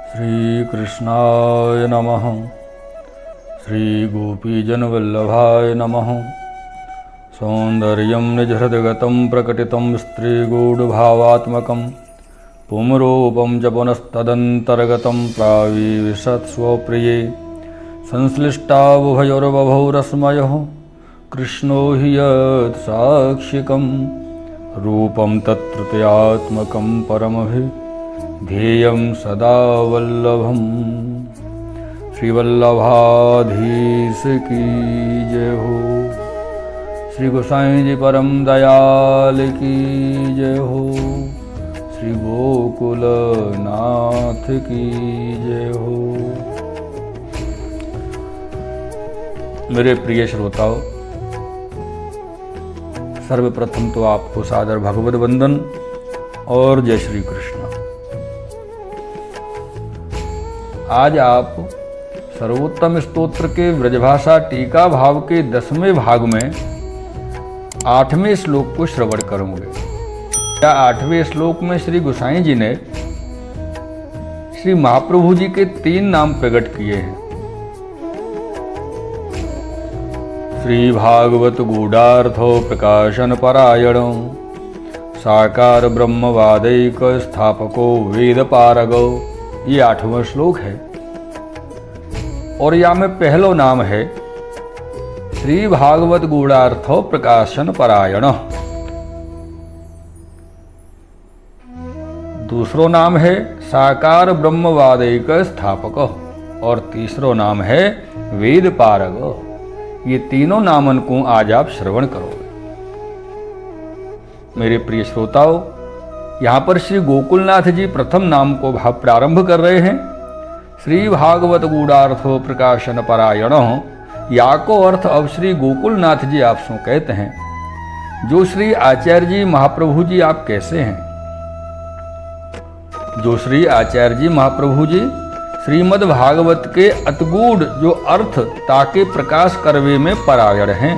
श्रीकृष्णाय नमः। श्रीगोपीजनवल्लभाय नमः। सौन्दर्यं निजहृदगतं प्रकटितं स्त्रीगूढभावात्मकं पुंरूपं च पुनस्तदन्तर्गतं प्राविशत्स्वप्रिये संश्लिष्टावुभयोर्बभौ रसमयः कृष्णो हि यत् साक्षिकं रूपं तत्तृतीयात्मकं परमभिधेयं सदा वल्लभम्। श्रीवल्लभाधीश की जय हो। श्री गोसाई जी परम दयाल की जय हो। श्री गोकुल नाथ की जय हो। मेरे प्रिय श्रोताओं, सर्वप्रथम तो आपको सादर भगवत वंदन और जय श्री कृष्ण। आज आप सर्वोत्तम स्तोत्र के व्रजभाषा टीका भाव के 10वें भाग में 8वें श्लोक को श्रवण करोगे। 8वें श्लोक में श्री गोसाई जी ने श्री महाप्रभु जी के 3 नाम प्रकट किए हैं। श्री भागवत गूढ़ार्थो प्रकाशन परायणो साकार ब्रह्मवादैक स्थापको वेद पारगो, ये 8वां श्लोक है। और या में पहलो नाम है श्री भागवत गूढ़ार्थो प्रकाशन परायण। दूसरो नाम है साकार ब्रह्मवादैक स्थापक और तीसरो नाम है वेद पारग। ये तीनों नामन को आज आप श्रवण करोगे। मेरे प्रिय श्रोताओं, यहाँ पर श्री गोकुलनाथ जी प्रथम नाम को भाव प्रारंभ कर रहे हैं। श्री भागवत गूढ़ार्थो प्रकाशन परायण, या को अर्थ अब श्री गोकुलनाथ जी आप सो कहते हैं। जो श्री आचार्य जी महाप्रभु जी आप कैसे हैं? जो श्री आचार्य जी महाप्रभु जी श्रीमद् भागवत के अतगूढ़ जो अर्थ ताके प्रकाश करवे में परायण हैं।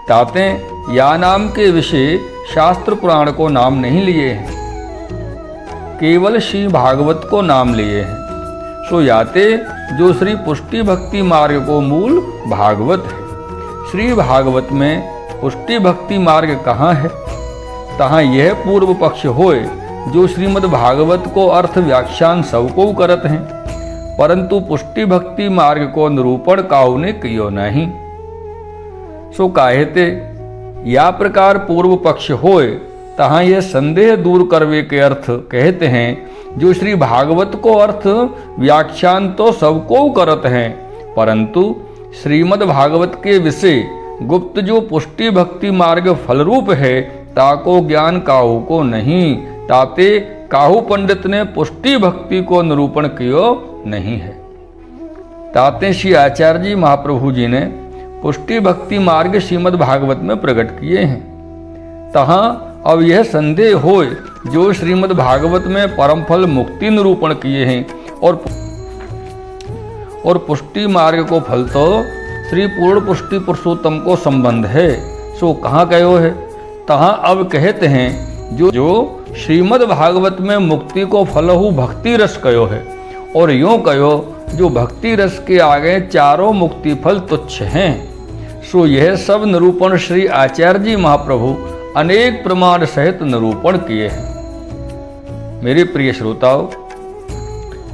ताते या नाम के विषय शास्त्र पुराण को नाम नहीं लिए हैं, केवल श्री भागवत को नाम लिए हैं। सो याते जो श्री पुष्टि भक्ति मार्ग को मूल भागवत है। श्री भागवत में पुष्टि भक्ति मार्ग कहाँ है? तहाँ यह पूर्व पक्ष होए जो श्रीमद् भागवत को अर्थ व्याख्यान सबको करत हैं, परंतु पुष्टि भक्ति मार्ग को निरूपण काहू ने कियो नहीं। सो काहेते या प्रकार पूर्व पक्ष होए तहाँ यह संदेह दूर करवे के अर्थ कहते हैं। जो श्री भागवत को अर्थ व्याख्यान तो सबको करत हैं, परंतु श्रीमद् भागवत के विषय गुप्त जो पुष्टि भक्ति मार्ग फलरूप है ताको ज्ञान काहू को नहीं। ताते काहू पंडित ने पुष्टि भक्ति को निरूपण कियो नहीं है। ताते श्री आचार्य जी महाप्रभु जी ने पुष्टि भक्ति मार्ग श्रीमद् भागवत में प्रकट किए हैं। तहाँ अब यह संदेह होए जो श्रीमद् भागवत में परम फल मुक्ति निरूपण किए हैं और पुष्टि मार्ग को फल तो श्री पूर्ण पुष्टि पुरुषोत्तम को संबंध है। सो कहाँ कहो है? तहाँ अब कहते हैं जो श्रीमद् भागवत में मुक्ति को फलहु भक्ति रस कहो है, और यूं कहो जो भक्ति रस के आगे चारों मुक्ति फल तुच्छ हैं। सो यह सब निरूपण श्री आचार्य जी महाप्रभु अनेक प्रमाण सहित निरूपण किए हैं। मेरे प्रिय श्रोताओं,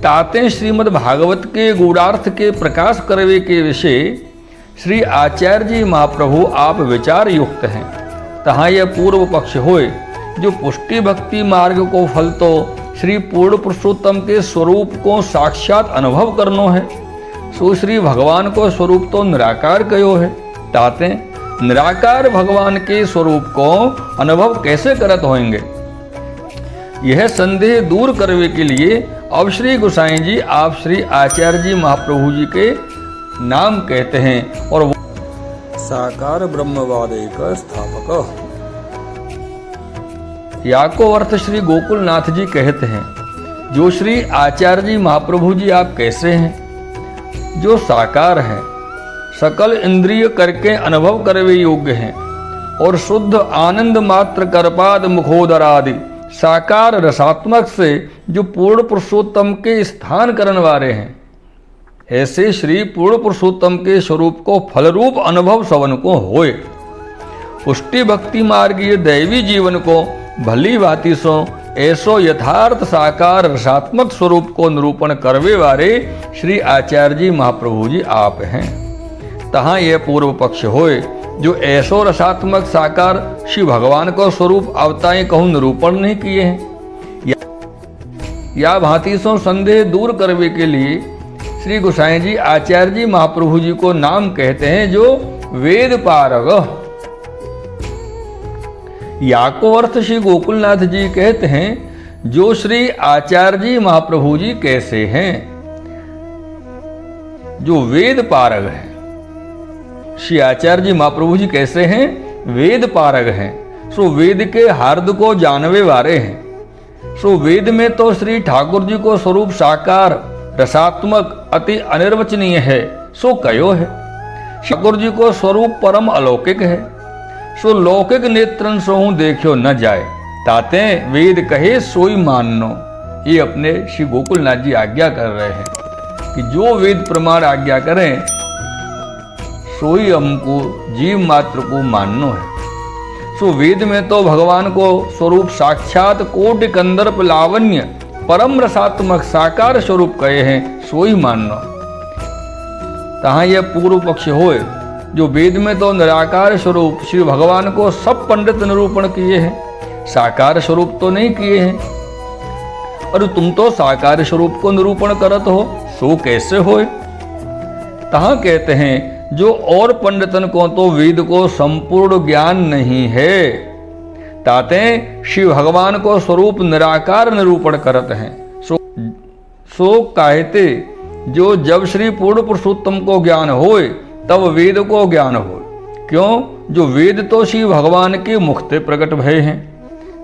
ताते श्रीमद् भागवत के गूढ़ार्थ के प्रकाश करवे के विषय श्री आचार्य जी महाप्रभु आप विचार युक्त हैं। तहाँ यह पूर्व पक्ष होए जो पुष्टि भक्ति मार्ग को फल तो श्री पूर्ण पुरुषोत्तम के स्वरूप को साक्षात अनुभव करनो है। सो श्री भगवान को स्वरूप तो निराकार कहो है। ताते निराकार भगवान के स्वरूप को अनुभव कैसे करत होंगे? यह संदेह दूर करने के लिए अब श्री गोसाई जी आप श्री आचार्य जी महाप्रभु जी के नाम कहते हैं और साकार ब्रह्मवादैक स्थापक। या को अर्थ श्री गोकुलनाथ जी कहते हैं। जो श्री आचार्य जी महाप्रभु जी आप कैसे हैं? जो साकार हैं, सकल इंद्रिय करके अनुभव करवे योग्य हैं और शुद्ध आनंद मात्र करपाद मुखोदरादि साकार रसात्मक से जो पूर्ण पुरुषोत्तम के स्थान करने वाले हैं, ऐसे श्री पूर्ण पुरुषोत्तम के स्वरूप को फलरूप अनुभव सवन को होए। पुष्टि भक्ति मार्गीय दैवी जीवन को भली भांति सो ऐसो यथार्थ साकार रसात्मक स्वरूप को निरूपण करवे वाले श्री आचार्य जी महाप्रभु जी आप हैं। तहाँ यह पूर्व पक्ष होए जो ऐसो रसात्मक साकार श्री भगवान को स्वरूप अवताएं कहूँ निरूपण नहीं किए हैं, या भांति सो संदेह दूर करवे के लिए श्री गोसाई जी आचार्य जी महाप्रभु जी को नाम कहते हैं जो वेद पारग। याको अर्थ श्री गोकुलनाथ जी कहते हैं जो श्री आचार्य जी महाप्रभु जी कैसे हैं, जो वेद पारग हैं। श्री आचार्य जी महाप्रभु जी कैसे हैं, वेद पारग हैं। सो वेद के हार्द को जानवे वाले हैं। सो वेद में तो श्री ठाकुर जी को स्वरूप साकार रसात्मक अति अनिर्वचनीय है, सो कयो है। ठाकुर जी को स्वरूप परम अलौकिक है, सो लौकिक नेत्रन सोहू देखियो न जाए, ताते वेद कहे सोई मानो। ये अपने श्री गोकुलनाथ जी आज्ञा कर रहे हैं कि जो वेद प्रमाण आज्ञा करें सोई हमको जीव मात्र को माननो है। सो वेद में तो भगवान को स्वरूप साक्षात कोटि कंदर्प लावण्य परम रसात्मक साकार स्वरूप कहे हैं, सोई माननो। तहाँ यह पूर्व पक्ष होए जो वेद में तो निराकार स्वरूप श्री भगवान को सब पंडित निरूपण किए हैं, साकार स्वरूप तो नहीं किए हैं। और तुम तो साकार स्वरूप को निरूपण करत हो, सो कैसे होए। तहाँ कहते हैं जो और पंडितन को तो वेद को संपूर्ण ज्ञान नहीं है, ताते श्री भगवान को स्वरूप निराकार निरूपण करते हैं। सो कहते जो जब श्री पूर्ण पुरुषोत्तम को ज्ञान होए तब वेद को ज्ञान हो। क्यों, जो वेद तो श्री भगवान के मुखते प्रकट भय हैं,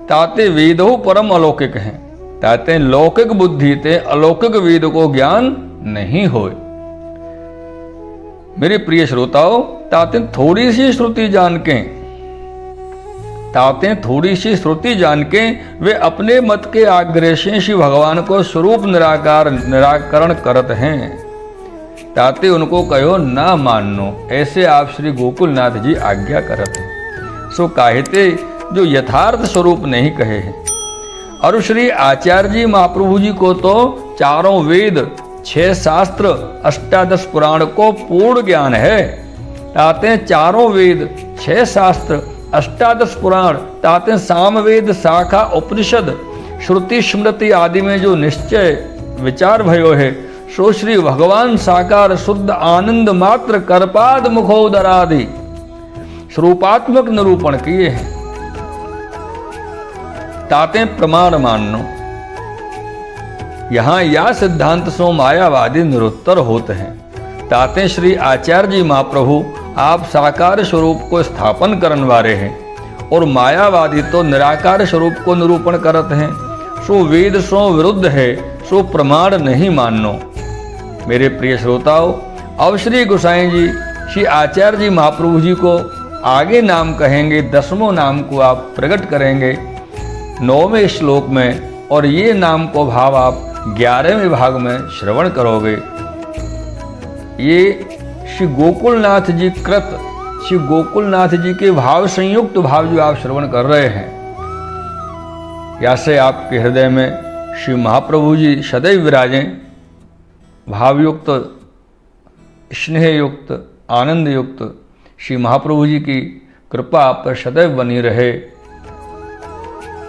ताते वेदो परम अलौकिक हैं, ताते लौकिक बुद्धि ते अलौकिक वेद को ज्ञान नहीं होए। मेरे प्रिय श्रोताओं, ताते थोड़ी सी श्रुति जान के वे अपने मत के आग्रह से श्री भगवान को स्वरूप निराकरण करत हैं, ताते उनको कहो ना मानो। ऐसे आप श्री गोकुलनाथ जी आज्ञा करत हैं। सो कहते जो यथार्थ स्वरूप नहीं कहे हैं। और श्री आचार्य जी महाप्रभु जी को तो चारों वेद 6 शास्त्र 18 पुराण को पूर्ण ज्ञान है, ताते चारों वेद 6 शास्त्र 18 पुराण, ताते सामवेद शाखा उपनिषद श्रुति स्मृति आदि में जो निश्चय विचार भयो है, सो श्री भगवान साकार शुद्ध आनंद मात्र करपाद मुखोदरादि स्वरूपात्मक निरूपण किए हैं, ताते प्रमाण मानो। यहाँ या सिद्धांत सो मायावादी निरुत्तर होते हैं, ताते श्री आचार्य जी महाप्रभु आप साकार स्वरूप को स्थापन करने वाले हैं और मायावादी तो निराकार स्वरूप को निरूपण करते हैं। सो वेद सो विरुद्ध है, सो प्रमाण नहीं मानो। मेरे प्रिय श्रोताओं, अब श्री गोसाई जी श्री आचार्य जी महाप्रभु जी को आगे नाम कहेंगे, 10वें नाम को आप प्रकट करेंगे 9वें श्लोक में, और ये नाम को भाव आप 11वें भाग में श्रवण करोगे। ये श्री गोकुलनाथ जी कृत श्री गोकुलनाथ जी के भाव संयुक्त भाव जो आप श्रवण कर रहे हैं, ऐसे आपके हृदय में श्री महाप्रभु जी सदैव विराजें। भावयुक्त, स्नेहयुक्त, आनंद युक्त श्री महाप्रभु जी की कृपा आप पर सदैव बनी रहे।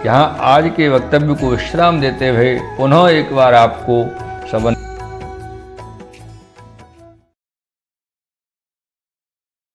यहाँ आज के वक्तव्य को विश्राम देते हुए पुनः एक बार आपको सबन